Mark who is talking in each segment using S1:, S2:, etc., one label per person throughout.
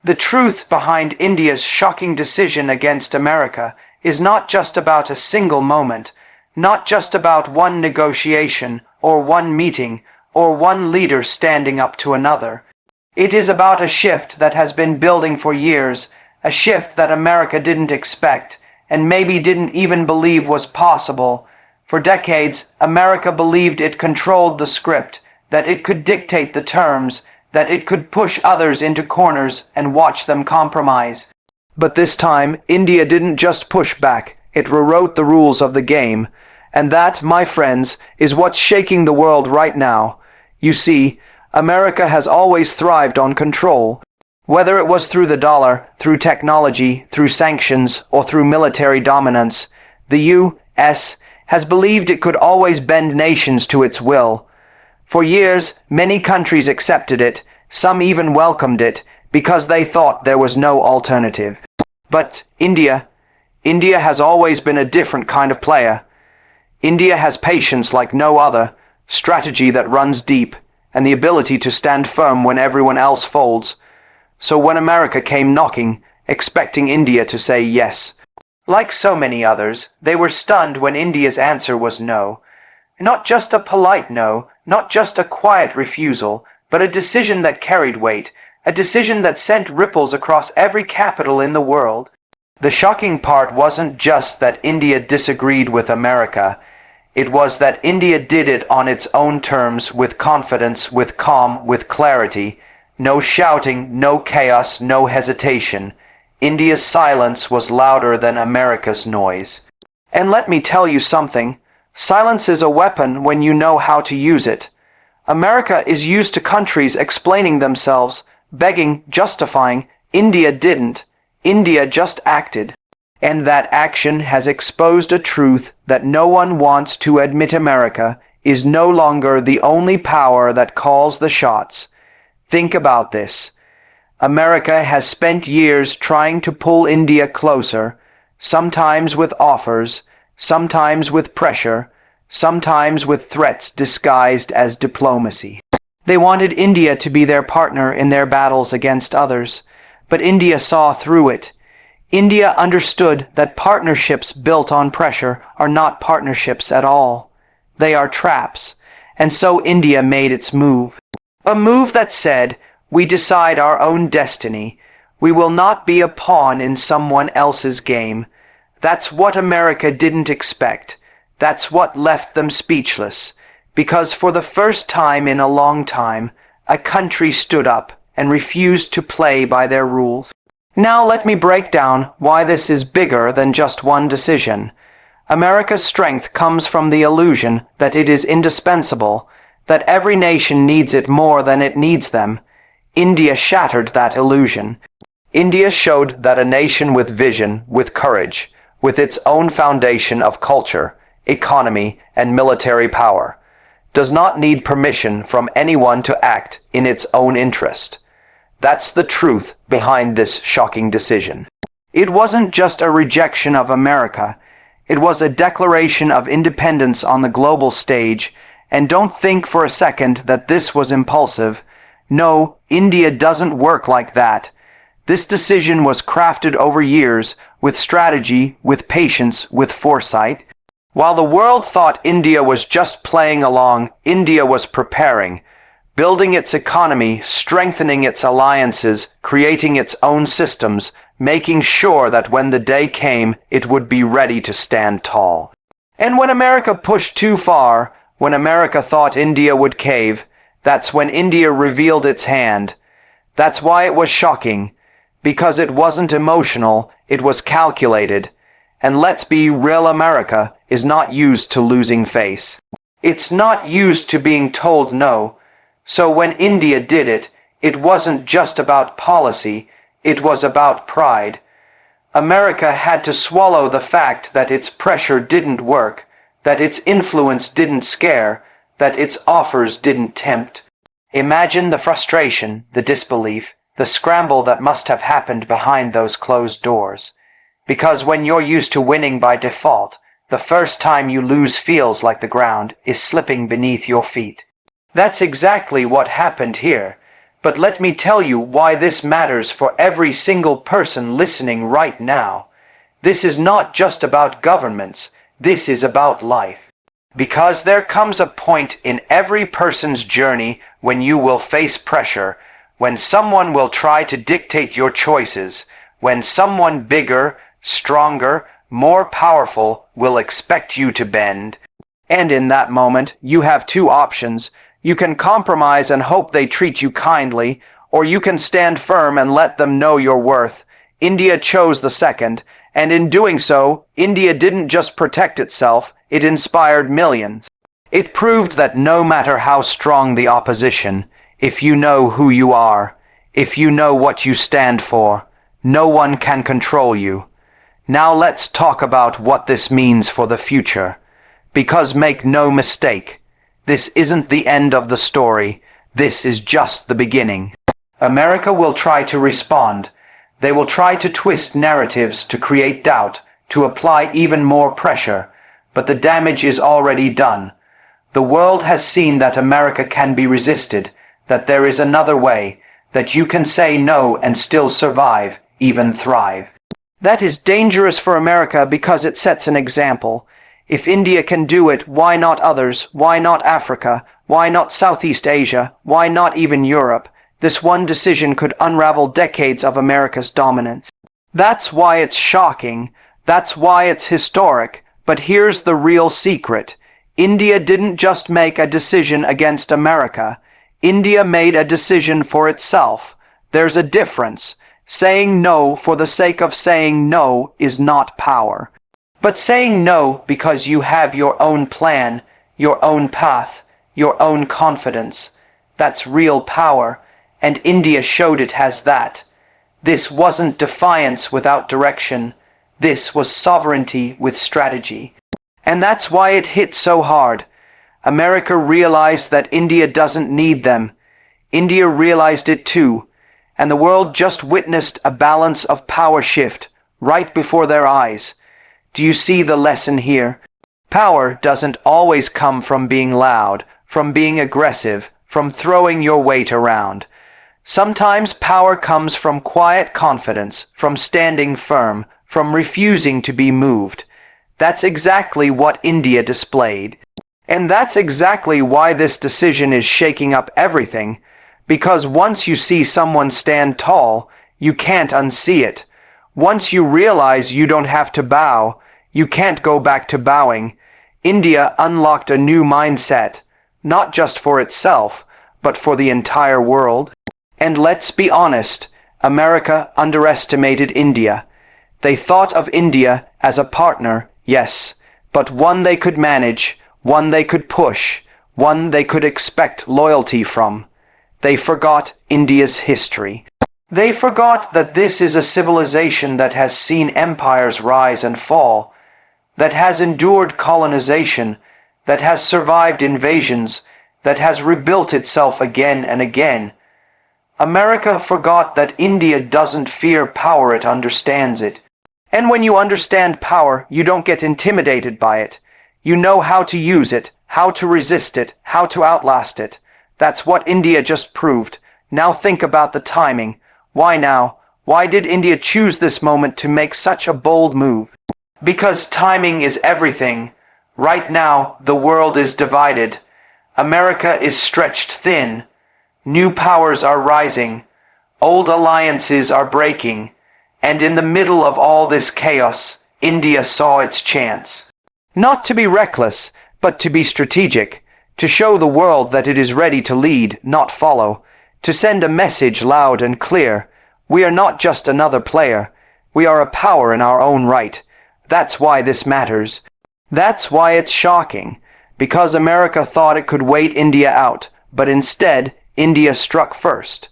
S1: The truth behind India's shocking decision against America is not just about a single moment, not just about one negotiation, or one meeting, or one leader standing up to another. It is about a shift that has been building for years, a shift that America didn't expect, and maybe didn't even believe was possible. For decades, America believed it controlled the script, that it could dictate the terms, that it could push others into corners and watch them compromise. But this time, India didn't just push back, it rewrote the rules of the game. And that, my friends, is what's shaking the world right now. You see, America has always thrived on control. Whether it was through the dollar, through technology, through sanctions, or through military dominance, the U.S. has believed it could always bend nations to its will. For years, many countries accepted it, some even welcomed it, because they thought there was no alternative. But India has always been a different kind of player. India has patience like no other, strategy that runs deep, and the ability to stand firm when everyone else folds. So when America came knocking, expecting India to say yes. Like so many others, they were stunned when India's answer was no. Not just a polite no, not just a quiet refusal, but a decision that carried weight, a decision that sent ripples across every capital in the world. The shocking part wasn't just that India disagreed with America. It was that India did it on its own terms, with confidence, with calm, with clarity. No shouting, no chaos, no hesitation. India's silence was louder than America's noise. And let me tell you something. Silence is a weapon when you know how to use it. America is used to countries explaining themselves, begging, justifying. India didn't. India just acted. And that action has exposed a truth that no one wants to admit. America is no longer the only power that calls the shots. Think about this. America has spent years trying to pull India closer, sometimes with offers, sometimes with pressure, sometimes with threats disguised as diplomacy. They wanted India to be their partner in their battles against others, but India saw through it. India understood that partnerships built on pressure are not partnerships at all. They are traps, and so India made its move. A move that said, we decide our own destiny. We will not be a pawn in someone else's game. That's what America didn't expect. That's what left them speechless. Because for the first time in a long time, a country stood up and refused to play by their rules. Now let me break down why this is bigger than just one decision. America's strength comes from the illusion that it is indispensable, that every nation needs it more than it needs them. India shattered that illusion. India showed that a nation with vision, with courage, with its own foundation of culture, economy, and military power, does not need permission from anyone to act in its own interest. That's the truth behind this shocking decision. It wasn't just a rejection of America. It was a declaration of independence on the global stage. And don't think for a second that this was impulsive. No, India doesn't work like that. This decision was crafted over years, with strategy, with patience, with foresight. While the world thought India was just playing along, India was preparing, building its economy, strengthening its alliances, creating its own systems, making sure that when the day came, it would be ready to stand tall. And when America pushed too far, when America thought India would cave, that's when India revealed its hand. That's why it was shocking, because it wasn't emotional, it was calculated. And let's be real, America is not used to losing face. It's not used to being told no. So when India did it, it wasn't just about policy, it was about pride. America had to swallow the fact that its pressure didn't work, that its influence didn't scare, that its offers didn't tempt. Imagine the frustration, the disbelief, the scramble that must have happened behind those closed doors. Because when you're used to winning by default, the first time you lose feels like the ground is slipping beneath your feet. That's exactly what happened here. But let me tell you why this matters for every single person listening right now. This is not just about governments, this is about life. Because there comes a point in every person's journey when you will face pressure, when someone will try to dictate your choices, when someone bigger, stronger, more powerful will expect you to bend. And in that moment, you have two options. You can compromise and hope they treat you kindly, or you can stand firm and let them know your worth. India chose the second, and in doing so, India didn't just protect itself, it inspired millions. It proved that no matter how strong the opposition, if you know who you are, if you know what you stand for, no one can control you. Now let's talk about what this means for the future. Because make no mistake, this isn't the end of the story, this is just the beginning. America will try to respond. They will try to twist narratives to create doubt, to apply even more pressure, but the damage is already done. The world has seen that America can be resisted, that there is another way, that you can say no and still survive, even thrive. That is dangerous for America because it sets an example. If India can do it, why not others? Why not Africa? Why not Southeast Asia? Why not even Europe? This one decision could unravel decades of America's dominance. That's why it's shocking. That's why it's historic. But here's the real secret. India didn't just make a decision against America. India made a decision for itself. There's a difference. Saying no for the sake of saying no is not power. But saying no because you have your own plan, your own path, your own confidence, that's real power, and India showed it has that. This wasn't defiance without direction. This was sovereignty with strategy. And that's why it hit so hard. America realized that India doesn't need them. India realized it too. And the world just witnessed a balance of power shift right before their eyes. Do you see the lesson here? Power doesn't always come from being loud, from being aggressive, from throwing your weight around. Sometimes power comes from quiet confidence, from standing firm, from refusing to be moved. That's exactly what India displayed. And that's exactly why this decision is shaking up everything. Because once you see someone stand tall, you can't unsee it. Once you realize you don't have to bow, you can't go back to bowing. India unlocked a new mindset, not just for itself, but for the entire world. And let's be honest, America underestimated India. They thought of India as a partner, yes, but one they could manage, one they could push, one they could expect loyalty from. They forgot India's history. They forgot that this is a civilization that has seen empires rise and fall, that has endured colonization, that has survived invasions, that has rebuilt itself again and again. America forgot that India doesn't fear power, it understands it. And when you understand power, you don't get intimidated by it. You know how to use it, how to resist it, how to outlast it. That's what India just proved. Now think about the timing. Why now? Why did India choose this moment to make such a bold move? Because timing is everything. Right now, the world is divided. America is stretched thin. New powers are rising. Old alliances are breaking. And in the middle of all this chaos, India saw its chance. Not to be reckless, but to be strategic. To show the world that it is ready to lead, not follow. To send a message loud and clear. We are not just another player. We are a power in our own right. That's why this matters. That's why it's shocking. Because America thought it could wait India out, but instead, India struck first.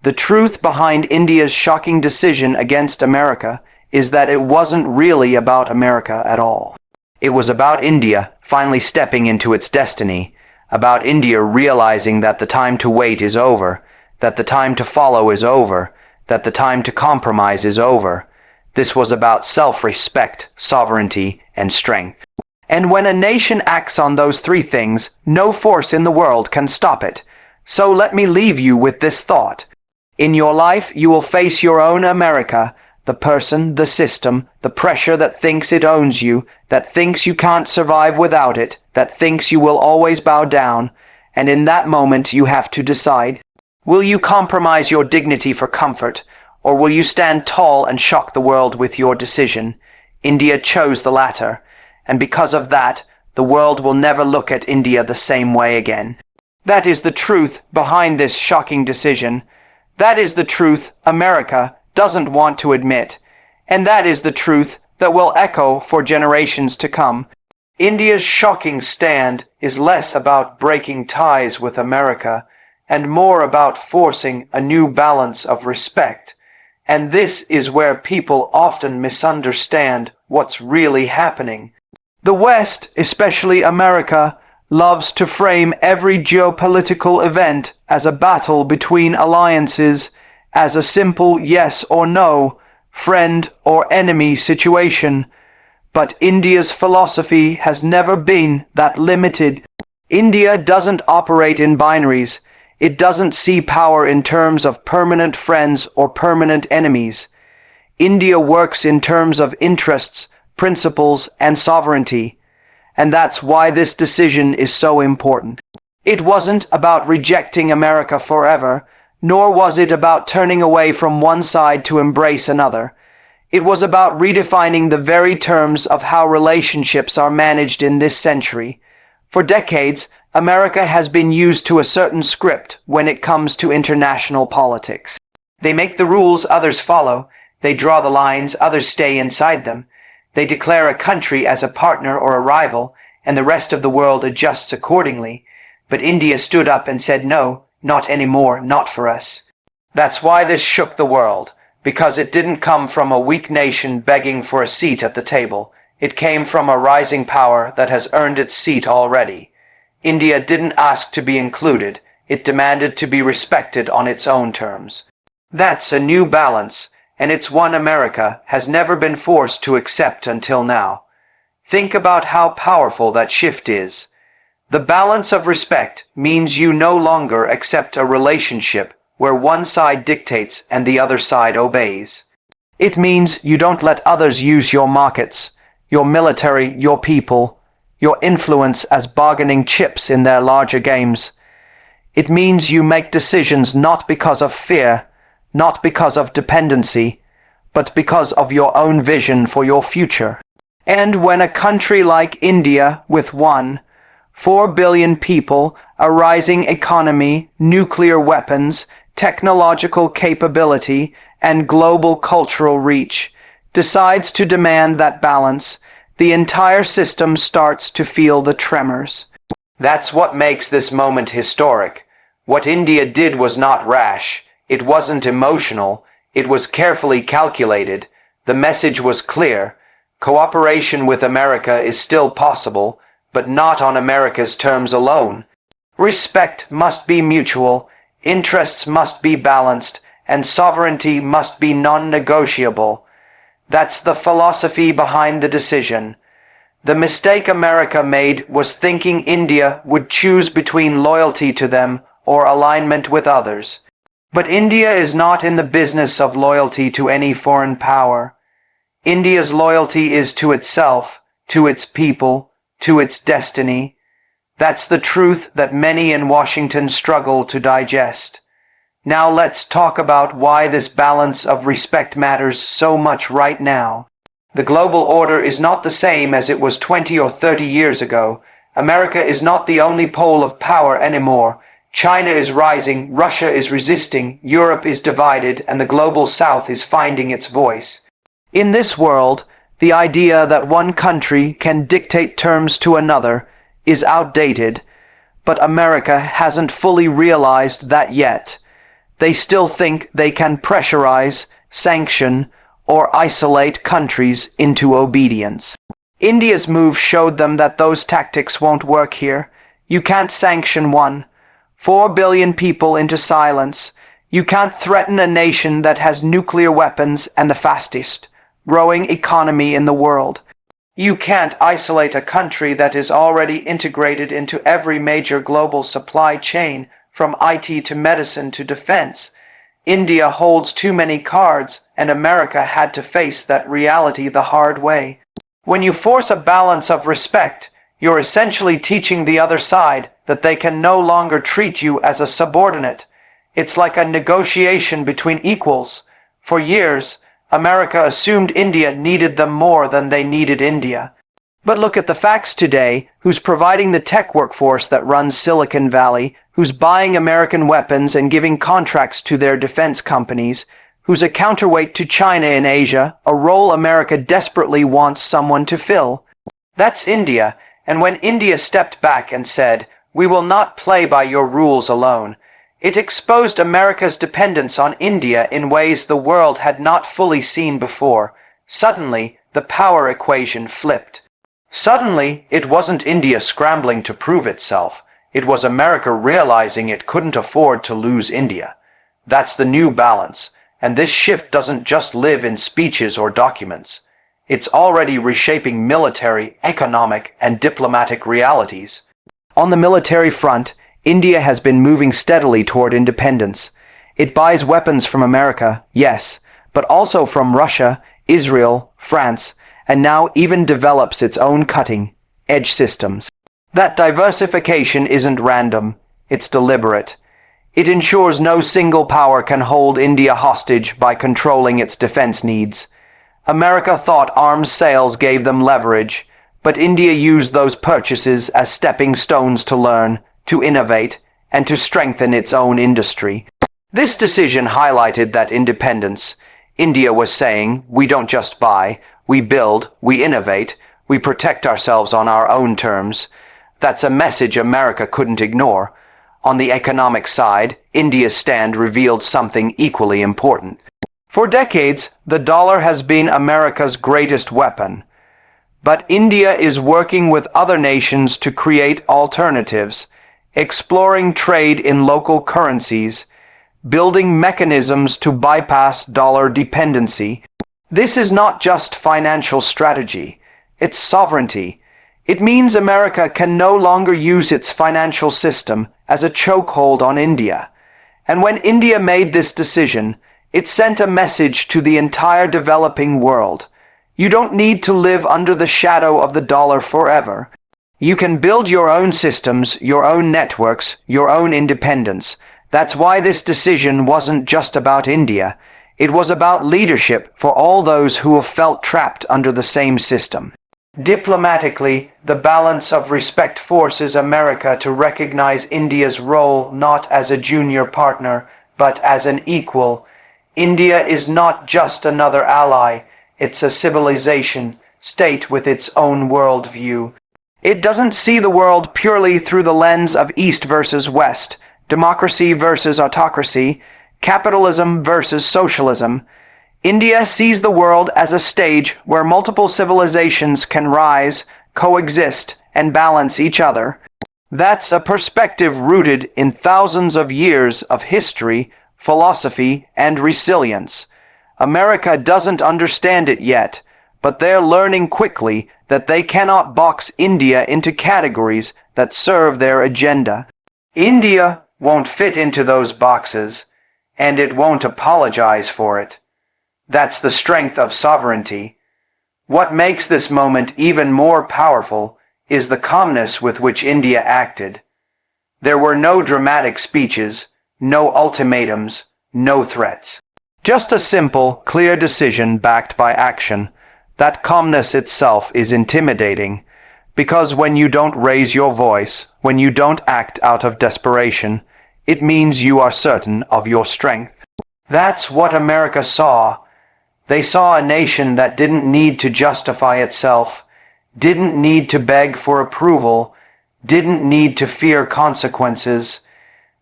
S1: The truth behind India's shocking decision against America is that it wasn't really about America at all. It was about India finally stepping into its destiny, about India realizing that the time to wait is over, that the time to follow is over, that the time to compromise is over. This was about self-respect, sovereignty, and strength. And when a nation acts on those three things, no force in the world can stop it. So let me leave you with this thought. In your life, you will face your own America, the person, the system, the pressure that thinks it owns you, that thinks you can't survive without it, that thinks you will always bow down. And in that moment, you have to decide, will you compromise your dignity for comfort, or will you stand tall and shock the world with your decision? India chose the latter, and because of that, the world will never look at India the same way again. That is the truth behind this shocking decision. That is the truth America doesn't want to admit, and that is the truth that will echo for generations to come. India's shocking stand is less about breaking ties with America and more about forcing a new balance of respect. And this is where people often misunderstand what's really happening. The West, especially America, loves to frame every geopolitical event as a battle between alliances, as a simple yes or no, friend or enemy situation. But India's philosophy has never been that limited. India doesn't operate in binaries. It doesn't see power in terms of permanent friends or permanent enemies. India works in terms of interests, principles, and sovereignty. And that's why this decision is so important. It wasn't about rejecting America forever, nor was it about turning away from one side to embrace another. It was about redefining the very terms of how relationships are managed in this century. For decades, America has been used to a certain script when it comes to international politics. They make the rules, others follow. They draw the lines, others stay inside them. They declare a country as a partner or a rival, and the rest of the world adjusts accordingly. But India stood up and said, no, not anymore, not for us. That's why this shook the world, because it didn't come from a weak nation begging for a seat at the table. It came from a rising power that has earned its seat already. India didn't ask to be included. It demanded to be respected on its own terms. That's a new balance, and it's one America has never been forced to accept until now. Think about how powerful that shift is. The balance of respect means you no longer accept a relationship where one side dictates and the other side obeys. It means you don't let others use your markets, your military, your people, your influence as bargaining chips in their larger games. It means you make decisions not because of fear, not because of dependency, but because of your own vision for your future. And when a country like India, with 4 billion people, a rising economy, nuclear weapons, technological capability, and global cultural reach, decides to demand that balance, the entire system starts to feel the tremors. That's what makes this moment historic. What India did was not rash. It wasn't emotional. It was carefully calculated. The message was clear. Cooperation with America is still possible, but not on America's terms alone. Respect must be mutual, interests must be balanced, and sovereignty must be non-negotiable. That's the philosophy behind the decision. The mistake America made was thinking India would choose between loyalty to them or alignment with others. But India is not in the business of loyalty to any foreign power. India's loyalty is to itself, to its people, to its destiny. That's the truth that many in Washington struggle to digest. Now let's talk about why this balance of respect matters so much right now. The global order is not the same as it was 20 or 30 years ago. America is not the only pole of power anymore. China is rising, Russia is resisting, Europe is divided, and the global south is finding its voice. In this world, the idea that one country can dictate terms to another is outdated, but America hasn't fully realized that yet. They still think they can pressurize, sanction, or isolate countries into obedience. India's move showed them that those tactics won't work here. You can't sanction 4 billion people into silence. You can't threaten a nation that has nuclear weapons and the fastest growing economy in the world. You can't isolate a country that is already integrated into every major global supply chain, from IT to medicine to defense. India holds too many cards, and America had to face that reality the hard way. When you force a balance of respect, you're essentially teaching the other side that they can no longer treat you as a subordinate. It's like a negotiation between equals. For years, America assumed India needed them more than they needed India. But look at the facts today. Who's providing the tech workforce that runs Silicon Valley? Who's buying American weapons and giving contracts to their defense companies? Who's a counterweight to China in Asia, a role America desperately wants someone to fill? That's India, and when India stepped back and said, "We will not play by your rules alone," it exposed America's dependence on India in ways the world had not fully seen before. Suddenly, the power equation flipped. Suddenly, it wasn't India scrambling to prove itself. It was America realizing it couldn't afford to lose India. That's the new balance, and this shift doesn't just live in speeches or documents. It's already reshaping military, economic, and diplomatic realities. On the military front, India has been moving steadily toward independence. It buys weapons from America, yes, but also from Russia, Israel, France, and now even develops its own cutting-edge systems. That diversification isn't random, it's deliberate. It ensures no single power can hold India hostage by controlling its defense needs. America thought arms sales gave them leverage, but India used those purchases as stepping stones to learn, to innovate, and to strengthen its own industry. This decision highlighted that independence. India was saying, we don't just buy, we build, we innovate, we protect ourselves on our own terms. That's a message America couldn't ignore. On the economic side, India's stand revealed something equally important. For decades, the dollar has been America's greatest weapon. But India is working with other nations to create alternatives, exploring trade in local currencies, building mechanisms to bypass dollar dependency. This is not just financial strategy, it's sovereignty. It means America can no longer use its financial system as a chokehold on India. And when India made this decision, it sent a message to the entire developing world. You don't need to live under the shadow of the dollar forever. You can build your own systems, your own networks, your own independence. That's why this decision wasn't just about India. It was about leadership for all those who have felt trapped under the same system. Diplomatically, the balance of respect forces America to recognize India's role not as a junior partner, but as an equal. India is not just another ally, it's a civilization, state with its own worldview. It doesn't see the world purely through the lens of East versus West, democracy versus autocracy, capitalism versus socialism. India sees the world as a stage where multiple civilizations can rise, coexist, and balance each other. That's a perspective rooted in thousands of years of history, philosophy, and resilience. America doesn't understand it yet, but they're learning quickly that they cannot box India into categories that serve their agenda. India won't fit into those boxes, and it won't apologize for it. That's the strength of sovereignty. What makes this moment even more powerful is the calmness with which India acted. There were no dramatic speeches, no ultimatums, no threats. Just a simple, clear decision backed by action. That calmness itself is intimidating, because when you don't raise your voice, when you don't act out of desperation, it means you are certain of your strength. That's what America saw. They saw a nation that didn't need to justify itself, didn't need to beg for approval, didn't need to fear consequences.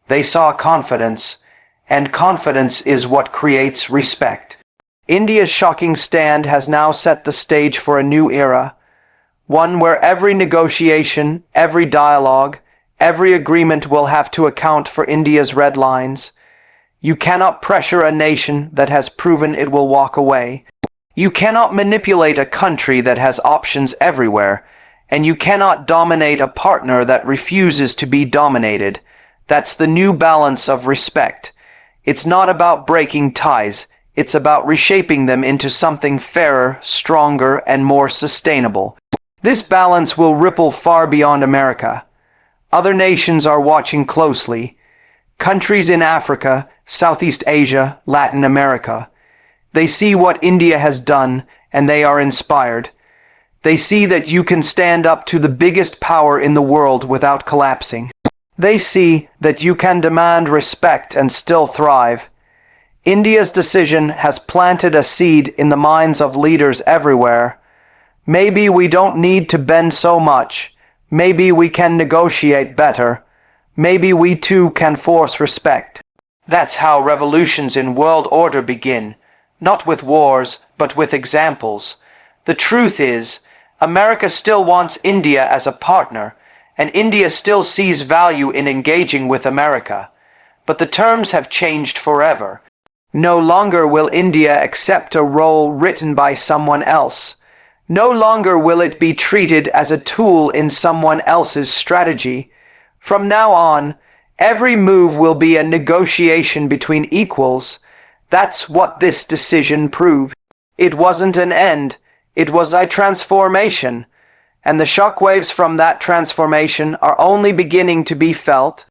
S1: They saw confidence, and confidence is what creates respect. India's shocking stand has now set the stage for a new era, one where every negotiation, every dialogue, every agreement will have to account for India's red lines. You cannot pressure a nation that has proven it will walk away. You cannot manipulate a country that has options everywhere, and you cannot dominate a partner that refuses to be dominated. That's the new balance of respect. It's not about breaking ties, it's about reshaping them into something fairer, stronger, and more sustainable. This balance will ripple far beyond America. Other nations are watching closely. Countries in Africa, Southeast Asia, Latin America. They see what India has done, and they are inspired. They see that you can stand up to the biggest power in the world without collapsing. They see that you can demand respect and still thrive. India's decision has planted a seed in the minds of leaders everywhere. Maybe we don't need to bend so much. Maybe we can negotiate better. Maybe we too can force respect. That's how revolutions in world order begin, not with wars, but with examples. The truth is, America still wants India as a partner, and India still sees value in engaging with America. But the terms have changed forever. No longer will India accept a role written by someone else. No longer will it be treated as a tool in someone else's strategy. From now on, every move will be a negotiation between equals. That's what this decision proved. It wasn't an end, it was a transformation. And the shockwaves from that transformation are only beginning to be felt.